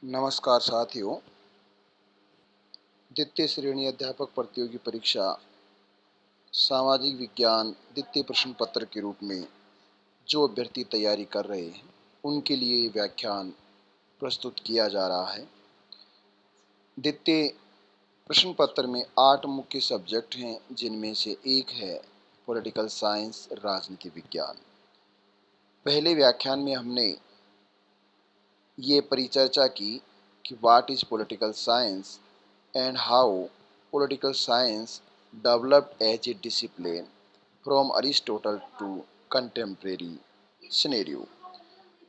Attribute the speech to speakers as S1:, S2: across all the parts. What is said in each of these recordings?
S1: नमस्कार साथियों। द्वितीय श्रेणी अध्यापक प्रतियोगी परीक्षा सामाजिक विज्ञान द्वितीय प्रश्न पत्र के रूप में जो अभ्यर्थी तैयारी कर रहे हैं उनके लिए ये व्याख्यान प्रस्तुत किया जा रहा है। द्वितीय प्रश्न पत्र में 8 मुख्य सब्जेक्ट हैं, जिनमें से एक है पॉलिटिकल साइंस राजनीति विज्ञान। पहले व्याख्यान में हमने ये परिचर्चा की कि what is political science and how political science developed as a discipline from Aristotle to contemporary scenario।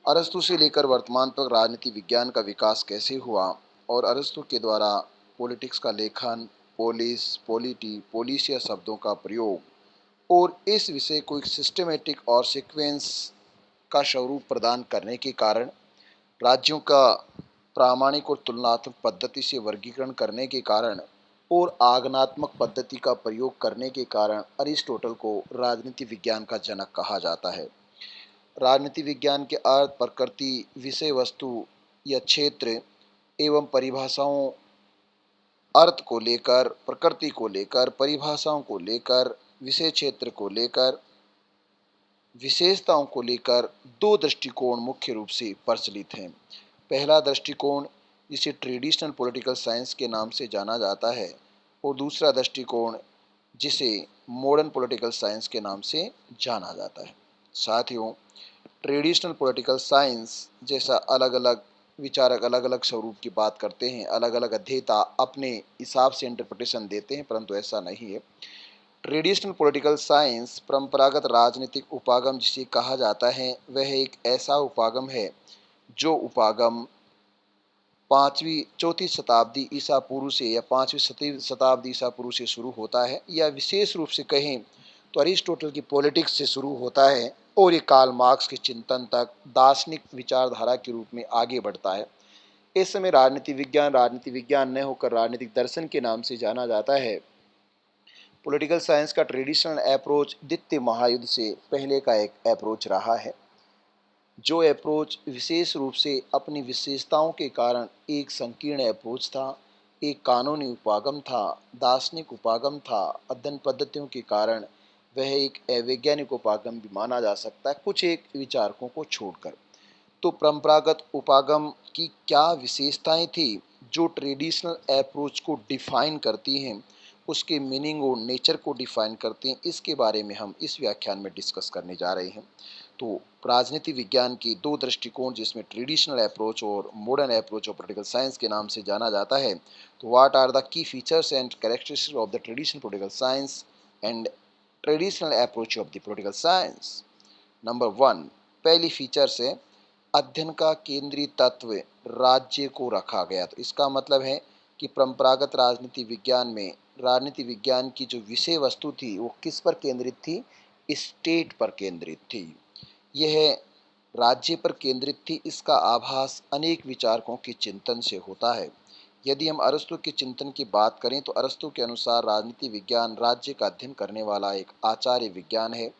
S1: अरस्तु से लेकर वर्तमान तक राजनीति विज्ञान का विकास कैसे हुआ और अरस्तु के द्वारा पॉलिटिक्स का लेखन, पोलिस, पॉलिटी, पोलिसिया शब्दों का प्रयोग और इस विषय को एक सिस्टमेटिक और सीक्वेंस का स्वरूप प्रदान करने के कारण राज्यों का प्रामाणिक और तुलनात्मक पद्धति से वर्गीकरण करने के कारण और आगमनात्मक पद्धति का प्रयोग करने के कारण अरिस्टोटल को राजनीति विज्ञान का जनक कहा जाता है। राजनीति विज्ञान के अर्थ प्रकृति, विषय वस्तु या क्षेत्र एवं परिभाषाओं, अर्थ को लेकर, प्रकृति को लेकर, परिभाषाओं को लेकर, विषय क्षेत्र को लेकर, विशेषताओं को लेकर दो दृष्टिकोण मुख्य रूप से प्रचलित हैं। पहला दृष्टिकोण, जिसे ट्रेडिशनल पॉलिटिकल साइंस के नाम से जाना जाता है, और दूसरा दृष्टिकोण जिसे मॉडर्न पॉलिटिकल साइंस के नाम से जाना जाता है। साथियों, ट्रेडिशनल पॉलिटिकल साइंस जैसा अलग अलग विचारक अलग अलग स्वरूप की बात करते हैं, अलग अलग अध्येता अपने हिसाब से इंटरप्रिटेशन देते हैं, परंतु ऐसा नहीं है। ट्रेडिशनल पॉलिटिकल साइंस परंपरागत राजनीतिक उपागम जिसे कहा जाता है, वह एक ऐसा उपागम है जो उपागम 4वीं शताब्दी ईसा पूर्व से या 5वीं शताब्दी ईसा पूर्व से शुरू होता है, या विशेष रूप से कहें तो अरिस्टोटल की पॉलिटिक्स से शुरू होता है और ये कार्ल मार्क्स के चिंतन तक दार्शनिक विचारधारा के रूप में आगे बढ़ता है। इस समय राजनीति विज्ञान न होकर राजनीतिक दर्शन के नाम से जाना जाता है। पॉलिटिकल साइंस का ट्रेडिशनल अप्रोच द्वितीय महायुद्ध से पहले का एक अप्रोच रहा है, जो अप्रोच विशेष रूप से अपनी विशेषताओं के कारण एक संकीर्ण अप्रोच था, एक कानूनी उपागम था, दार्शनिक उपागम था। अध्ययन पद्धतियों के कारण वह एक अवैज्ञानिक उपागम भी माना जा सकता है, कुछ एक विचारकों को छोड़कर। तो परंपरागत उपागम की क्या विशेषताएं थी जो ट्रेडिशनल अप्रोच को डिफाइन करती हैं, उसके मीनिंग और नेचर को डिफाइन करते हैं, इसके बारे में हम इस व्याख्यान में डिस्कस करने जा रहे हैं। तो राजनीति विज्ञान की दो दृष्टिकोण, जिसमें ट्रेडिशनल अप्रोच और modern approach of political science के नाम से जाना जाता है। तो what are the key features and characteristics of the traditional political science and traditional approach of the political science. Number 1, पहली फीचर्स है अध्ययन का केंद्रीय तत्व राज्य को रखा गया। तो इसका मतलब है कि परंपरागत राजनीति विज्ञान में राजनीति विज्ञान की जो विषय वस्तु थी वो किस पर केंद्रित थी? स्टेट पर केंद्रित थी। यह राज्य पर केंद्रित थी। इसका आभास अनेक विचारकों के चिंतन से होता है। यदि हम अरस्तु के चिंतन की बात करें तो अरस्तु के अनुसार राजनीति विज्ञान राज्य का अध्ययन करने वाला एक आचार्य विज्ञान है।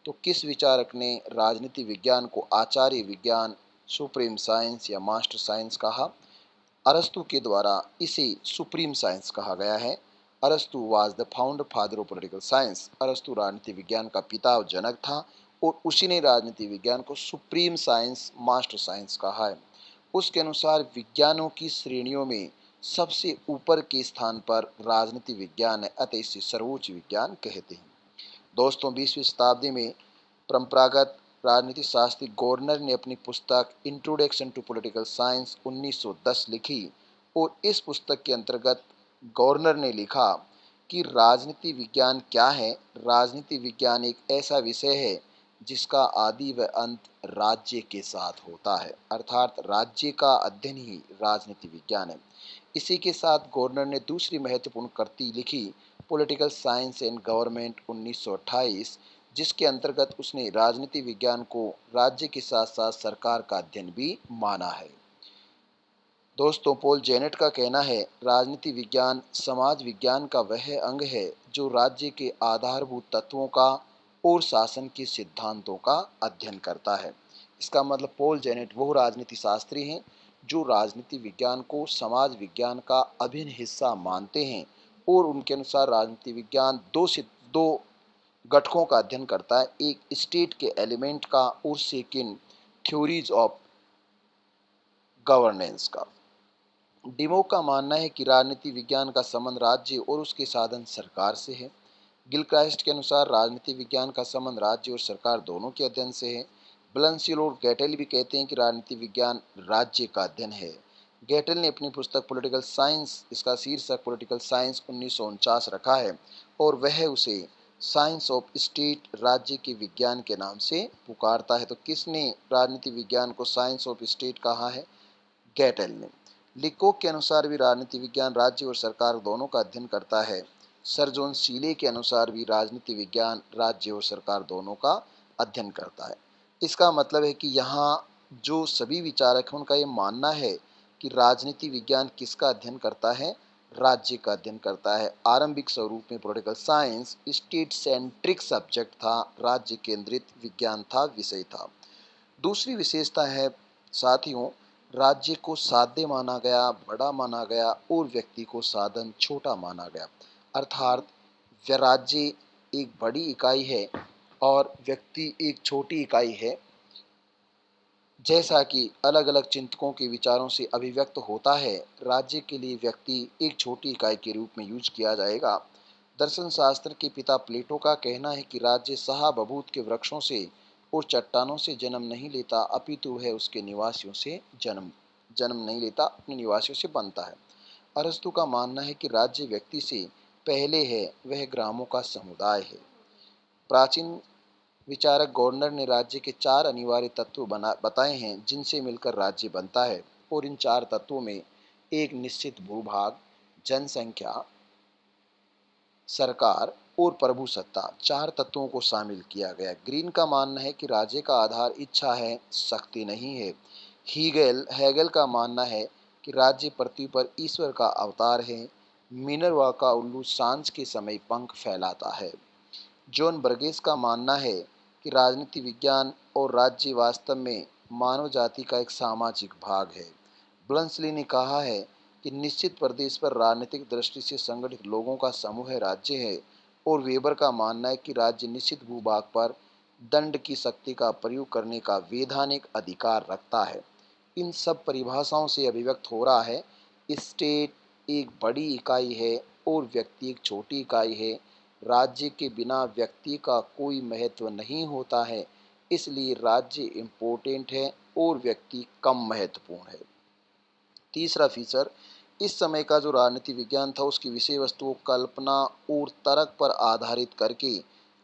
S1: तो किस विचारक ने राजनीति विज्ञान को आचार्य विज्ञान, सुप्रीम साइंस या मास्टर साइंस कहा? अरस्तु के द्वारा इसे सुप्रीम साइंस कहा गया है। अरस्तु was the founder father of political science. अरस्तु राजनीति विज्ञान का पिता और जनक था और उसी ने राजनीति विज्ञान को सुप्रीम साइंस, मास्टर साइंस कहा है। उसके अनुसार विज्ञानों की श्रेणियों में सबसे ऊपर के स्थान पर राजनीति विज्ञान है, अतः इसे सर्वोच्च विज्ञान कहते हैं। दोस्तों, 20वीं शताब्दी में परंपरागत राजनीति शास्त्री गॉर्नर ने अपनी पुस्तक इंट्रोडक्शन टू पॉलिटिकल साइंस 1910 लिखी और इस पुस्तक के अंतर्गत गॉर्नर ने लिखा कि राजनीति विज्ञान क्या है। राजनीति विज्ञान एक ऐसा विषय है जिसका आदि व अंत राज्य के साथ होता है, अर्थात राज्य का अध्ययन ही राजनीति विज्ञान है। इसी के साथ गॉर्नर ने दूसरी महत्वपूर्ण कृति लिखी, पॉलिटिकल साइंस एंड गवर्नमेंट 1928, जिसके अंतर्गत उसने राजनीति विज्ञान को राज्य के साथ साथ सरकार का अध्ययन भी माना है। दोस्तों, पॉल जेनेट का कहना है, राजनीति विज्ञान समाज विज्ञान का वह अंग है जो राज्य के आधारभूत तत्वों का और शासन के सिद्धांतों का अध्ययन करता है। इसका मतलब पॉल जेनेट वो राजनीति शास्त्री हैं जो राजनीति विज्ञान को समाज विज्ञान का अभिन्न हिस्सा मानते हैं, और उनके अनुसार राजनीति विज्ञान दो घटकों का अध्ययन करता है, एक स्टेट के एलिमेंट का और सेकेंड थ्योरीज ऑफ गवर्नेंस का। डिमो का मानना है कि राजनीति विज्ञान का संबंध राज्य और उसके साधन सरकार से है। गिलक्राइस्ट के अनुसार राजनीति विज्ञान का संबंध राज्य और सरकार दोनों के अध्ययन से है। ब्लंसिल और गैटेल भी कहते हैं कि राजनीति विज्ञान राज्य का अध्ययन है। गैटेल ने अपनी पुस्तक पॉलिटिकल साइंस, इसका शीर्षक पॉलिटिकल साइंस 1949 रखा है, और वह उसे साइंस ऑफ स्टेट, राज्य के विज्ञान के नाम से पुकारता है। तो किसने राजनीति विज्ञान को साइंस ऑफ स्टेट कहा है? गैटेल ने। लिकोक के अनुसार भी राजनीति विज्ञान राज्य और सरकार दोनों का अध्ययन करता है। सर जॉन सीले के अनुसार भी राजनीति विज्ञान राज्य और सरकार दोनों का अध्ययन करता है। इसका मतलब है कि यहाँ जो सभी विचारक हैं उनका ये मानना है कि राजनीति विज्ञान किसका अध्ययन करता है? राज्य का अध्ययन करता है। आरंभिक स्वरूप में political science state centric subject था, राज्य केंद्रित विज्ञान था, विषय था। दूसरी विशेषता है साथियों, राज्य को साध्य माना गया, बड़ा माना गया, और व्यक्ति को साधन, छोटा माना गया। अर्थात राज्य एक बड़ी इकाई है और व्यक्ति एक छोटी इकाई है। जैसा कि अलग अलग चिंतकों के विचारों से अभिव्यक्त होता है, राज्य के लिए व्यक्ति एक छोटी इकाई के रूप में यूज किया जाएगा। दर्शन शास्त्र के पिता प्लेटो का कहना है कि राज्य शाहबलूत के वृक्षों से और चट्टानों से जन्म नहीं लेता, अपितु वह उसके निवासियों से जन्म नहीं लेता, अपने निवासियों से बनता है। अरस्तु का मानना है कि राज्य व्यक्ति से पहले है, वह ग्रामों का समुदाय है। प्राचीन विचारक गवर्नर ने राज्य के 4 अनिवार्य तत्व बताए हैं जिनसे मिलकर राज्य बनता है, और इन 4 तत्वों में एक निश्चित भूभाग, जनसंख्या, सरकार और प्रभुसत्ता, 4 तत्वों को शामिल किया गया। ग्रीन का मानना है कि राज्य का आधार इच्छा है, शक्ति नहीं है। हेगल का मानना है कि राज्य पृथ्वी पर ईश्वर का अवतार है। मिनर्वा का उल्लू सांझ के समय पंख फैलाता है। जॉन बर्गेस का मानना है कि राजनीति विज्ञान और राज्य वास्तव में मानव जाति का एक सामाजिक भाग है। ब्लंसली ने कहा है कि निश्चित प्रदेश पर राजनीतिक दृष्टि से संगठित लोगों का समूह राज्य है, और वेबर का मानना है कि राज्य निश्चित भूभाग पर दंड की शक्ति का प्रयोग करने का वैधानिक अधिकार रखता है। इन सब परिभाषाओं से अभिव्यक्त हो रहा है, स्टेट एक बड़ी इकाई है और व्यक्ति एक छोटी इकाई है। राज्य के बिना व्यक्ति का कोई महत्व नहीं होता है, इसलिए राज्य इम्पोर्टेंट है और व्यक्ति कम महत्वपूर्ण है। तीसरा फीचर, इस समय का जो राजनीति विज्ञान था उसकी विषय वस्तु कल्पना और तर्क पर आधारित करके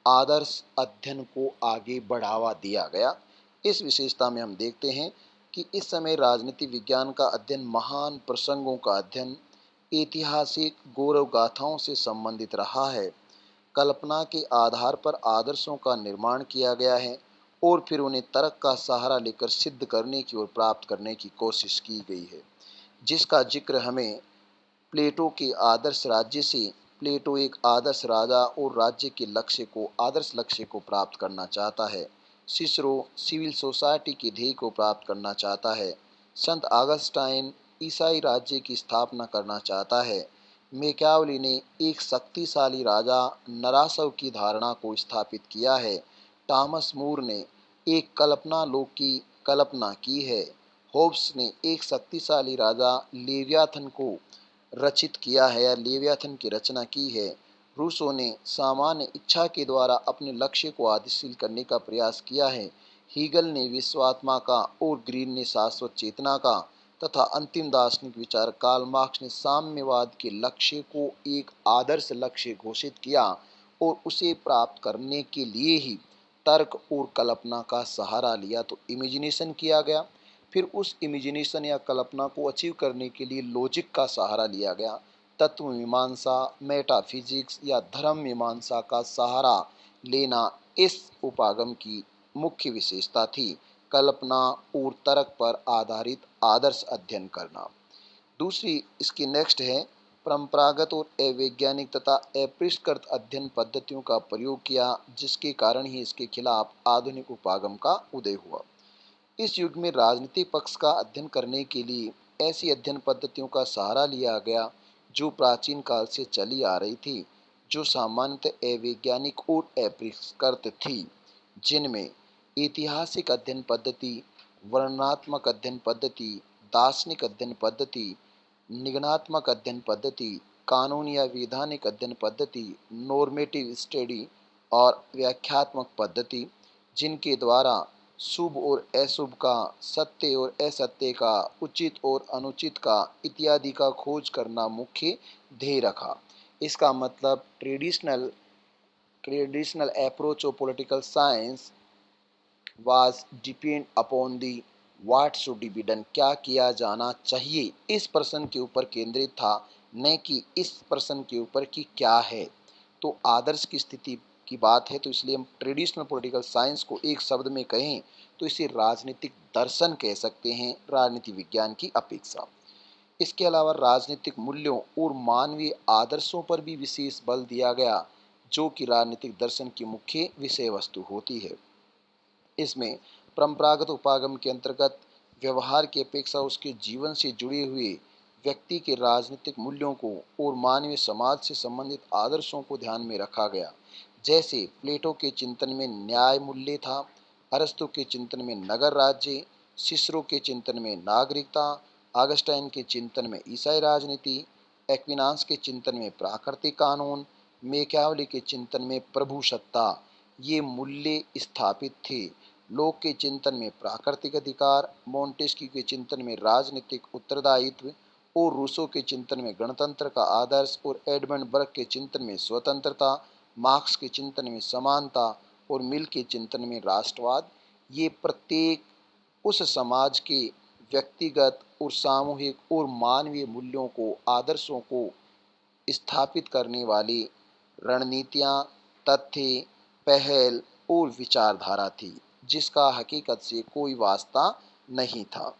S1: आदर्श अध्ययन को आगे बढ़ावा दिया गया। इस विशेषता में हम देखते हैं कि इस समय राजनीति विज्ञान का अध्ययन महान प्रसंगों का अध्ययन, ऐतिहासिक गौरव गाथाओं से संबंधित रहा है। कल्पना के आधार पर आदर्शों का निर्माण किया गया है और फिर उन्हें तर्क का सहारा लेकर सिद्ध करने की और प्राप्त करने की कोशिश की गई है, जिसका जिक्र हमें प्लेटो के आदर्श राज्य से। प्लेटो एक आदर्श राजा और राज्य के आदर्श लक्ष्य को प्राप्त करना चाहता है। सिसरो सिविल सोसाइटी के ध्येय को प्राप्त करना चाहता है। संत ऑगस्टाइन ईसाई राज्य की स्थापना करना चाहता है। मैकियावेली ने एक शक्तिशाली राजा नरासव की धारणा को स्थापित किया है। टॉमस मूर ने एक कल्पना लोक की कल्पना की है। होब्स ने एक शक्तिशाली राजा लेवियाथन को रचित किया है या लेवियाथन की रचना की है। रूसो ने सामान्य इच्छा के द्वारा अपने लक्ष्य को आदेशित करने का प्रयास किया है। हीगल ने विश्वात्मा का और ग्रीन ने शाश्वत चेतना का, तथा अंतिम दार्शनिक विचार कार्ल मार्क्स ने साम्यवाद के लक्ष्य को एक आदर्श लक्ष्य घोषित किया और उसे प्राप्त करने के लिए ही तर्क और कल्पना का सहारा लिया। तो इमेजिनेशन किया गया, फिर उस इमेजिनेशन या कल्पना को अचीव करने के लिए लॉजिक का सहारा लिया गया। तत्व मीमांसा, मेटाफिजिक्स या धर्म मीमांसा का सहारा लेना इस उपागम की मुख्य विशेषता थी। कल्पना और तर्क पर आधारित आदर्श अध्ययन करना। दूसरी इसकी नेक्स्ट है, परंपरागत और अवैज्ञानिक तथा अपरिष्कृत अध्ययन पद्धतियों का प्रयोग किया, जिसके कारण ही इसके खिलाफ आधुनिक उपागम का उदय हुआ। इस युग में राजनीतिक पक्ष का अध्ययन करने के लिए ऐसी अध्ययन पद्धतियों का सहारा लिया गया जो प्राचीन काल से चली आ रही थी, जो सामान्यतः अवैज्ञानिक और अपरिष्कृत थी, जिनमें ऐतिहासिक अध्ययन पद्धति, वर्णनात्मक अध्ययन पद्धति, दार्शनिक अध्ययन पद्धति, निगमनात्मक अध्ययन पद्धति, कानूनी या वैधानिक अध्ययन पद्धति, नॉर्मेटिव स्टडी और व्याख्यात्मक पद्धति, जिनके द्वारा शुभ और अशुभ का, सत्य और असत्य का, उचित और अनुचित का इत्यादि का खोज करना मुख्य ध्येय रखा। इसका मतलब traditional approach of political science was depend upon the what should be done, क्या किया जाना चाहिए, इस प्रश्न के ऊपर केंद्रित था, न कि इस प्रश्न के ऊपर कि क्या है। तो आदर्श की स्थिति की बात है, तो इसलिए हम ट्रेडिशनल पॉलिटिकल साइंस को एक शब्द में कहें तो इसे राजनीतिक दर्शन कह सकते हैं, राजनीति विज्ञान की अपेक्षा। इसके अलावा राजनीतिक मूल्यों और मानवीय आदर्शों पर भी विशेष बल दिया गया, जो कि राजनीतिक दर्शन की मुख्य विषय वस्तु होती है। इसमें परंपरागत उपागम के अंतर्गत व्यवहार की अपेक्षा उसके जीवन से जुड़े हुए व्यक्ति के राजनीतिक मूल्यों को और मानवीय समाज से संबंधित आदर्शों को ध्यान में रखा गया। जैसे प्लेटो के चिंतन में न्याय मूल्य था, अरस्तु के चिंतन में नगर राज्य, सिसरो के चिंतन में नागरिकता, ऑगस्टाइन के चिंतन में ईसाई राजनीति, एक्विनास के चिंतन में प्राकृतिक कानून, मेकियावेली के चिंतन में प्रभु सत्ता, ये मूल्य स्थापित थे। लोक के चिंतन में प्राकृतिक अधिकार, मोंटेस्क्यू के चिंतन में राजनीतिक उत्तरदायित्व और रूसो के चिंतन में गणतंत्र का आदर्श और एडमंड बर्ग के चिंतन में स्वतंत्रता, मार्क्स के चिंतन में समानता और मिल के चिंतन में राष्ट्रवाद, ये प्रत्येक उस समाज के व्यक्तिगत और सामूहिक और मानवीय मूल्यों को, आदर्शों को स्थापित करने वाली रणनीतियाँ, तथ्य, पहल और विचारधारा थी, जिसका हकीकत से कोई वास्ता नहीं था।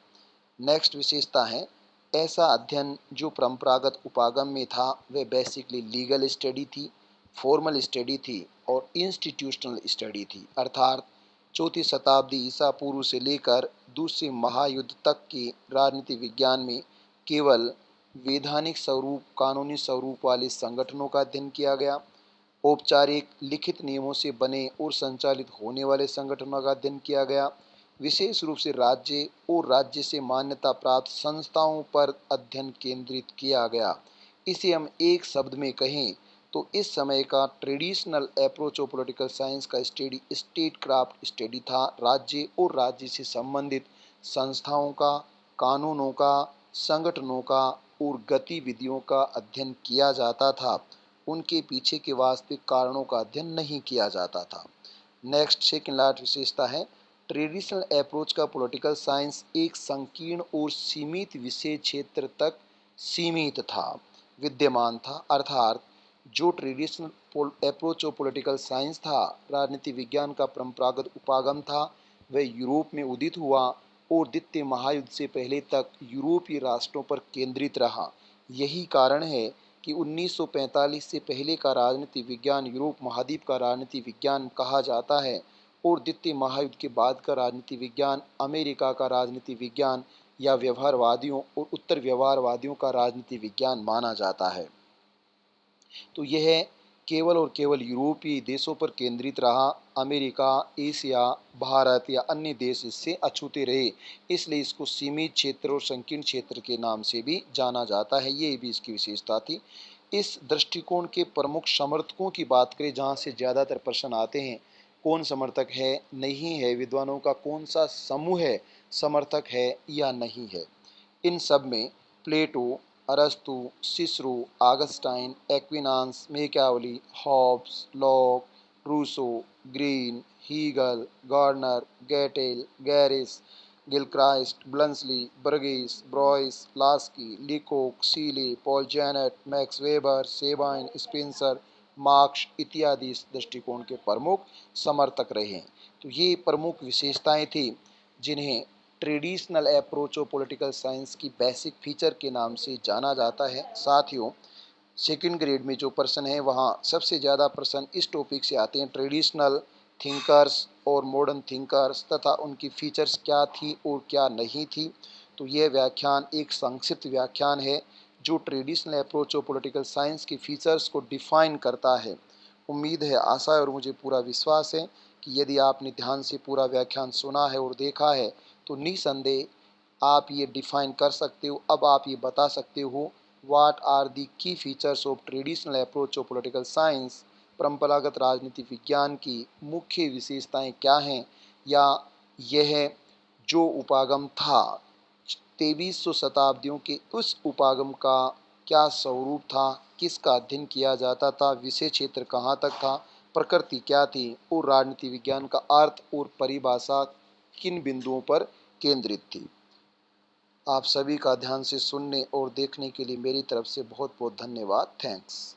S1: नेक्स्ट विशेषता है, ऐसा अध्ययन जो परंपरागत उपागम में था वह बेसिकली लीगल स्टडी थी, फॉर्मल स्टडी थी और इंस्टीट्यूशनल स्टडी थी। अर्थात चौथी शताब्दी ईसा पूर्व से लेकर दूसरे महायुद्ध तक के राजनीति विज्ञान में केवल वैधानिक स्वरूप, कानूनी स्वरूप वाले संगठनों का अध्ययन किया गया। औपचारिक लिखित नियमों से बने और संचालित होने वाले संगठनों का अध्ययन किया गया। विशेष रूप से राज्य और राज्य से मान्यता प्राप्त संस्थाओं पर अध्ययन केंद्रित किया गया। इसे हम एक शब्द में कहें तो इस समय का traditional approach of political science का स्टडी स्टेट क्राफ्ट स्टडी था। राज्य और राज्य से संबंधित संस्थाओं का, कानूनों का, संगठनों का और गतिविधियों का अध्ययन किया जाता था, उनके पीछे के वास्तविक कारणों का अध्ययन नहीं किया जाता था। नेक्स्ट सेकंड लास्ट विशेषता है, ट्रेडिशनल अप्रोच का पॉलिटिकल साइंस एक संकीर्ण और सीमित विषय क्षेत्र तक सीमित था, विद्यमान था। अर्थात जो traditional approach of political science था, राजनीति विज्ञान का परंपरागत उपागम था, वह यूरोप में उदित हुआ और द्वितीय महायुद्ध से पहले तक यूरोपीय राष्ट्रों पर केंद्रित रहा। यही कारण है कि 1945 से पहले का राजनीति विज्ञान यूरोप महाद्वीप का राजनीति विज्ञान कहा जाता है और द्वितीय महायुद्ध के बाद का राजनीति विज्ञान अमेरिका का राजनीति विज्ञान या व्यवहारवादियों और उत्तर व्यवहारवादियों का राजनीति विज्ञान माना जाता है। तो यह केवल और केवल यूरोपीय देशों पर केंद्रित रहा। अमेरिका, एशिया, भारत या अन्य देश इससे अछूते रहे, इसलिए इसको सीमित क्षेत्र और संकीर्ण क्षेत्र के नाम से भी जाना जाता है। ये भी इसकी विशेषता थी। इस दृष्टिकोण के प्रमुख समर्थकों की बात करें, जहाँ से ज़्यादातर प्रश्न आते हैं, कौन समर्थक है, नहीं है, विद्वानों का कौन सा समूह है, समर्थक है या नहीं है, इन सब में प्लेटो, अरस्तु, Cicero, Augustine, Aquinas, Machiavelli, Hobbes, Locke, Rousseau, Green, Hegel, Gardner, Gettell, Garris, Gilchrist, Bluntschli, Burgess, Bryce, Laski, Leacock, Seeley, Paul Janet, Max Weber, Sabine, Spencer, Marx इत्यादि इस दृष्टिकोण के प्रमुख समर्थक रहे हैं। तो ये प्रमुख विशेषताएं थी जिन्हें traditional approach of political science की बेसिक फीचर के नाम से जाना जाता है। साथियों, सेकंड ग्रेड में जो प्रश्न है वहाँ सबसे ज़्यादा प्रश्न इस टॉपिक से आते हैं, ट्रेडिशनल थिंकर्स और मॉडर्न थिंकर्स तथा उनकी फीचर्स क्या थी और क्या नहीं थी। तो यह व्याख्यान एक संक्षिप्त व्याख्यान है जो traditional approach of political science की फीचर्स को डिफाइन करता है। उम्मीद है, आशा है और मुझे पूरा विश्वास है कि यदि आपने ध्यान से पूरा व्याख्यान सुना है और देखा है तो निसंदेह आप ये डिफाइन कर सकते हो। अब आप ये बता सकते हो व्हाट आर दी की features of traditional approach of political science, परंपरागत राजनीति विज्ञान की मुख्य विशेषताएं क्या हैं, या यह जो उपागम था 2300 शताब्दियों के उस उपागम का क्या स्वरूप था, किसका अध्ययन किया जाता था, विषय क्षेत्र कहाँ तक था, प्रकृति क्या थी और राजनीति विज्ञान का अर्थ और परिभाषा किन बिंदुओं पर केंद्रित थी। आप सभी का ध्यान से सुनने और देखने के लिए मेरी तरफ से बहुत बहुत धन्यवाद। थैंक्स।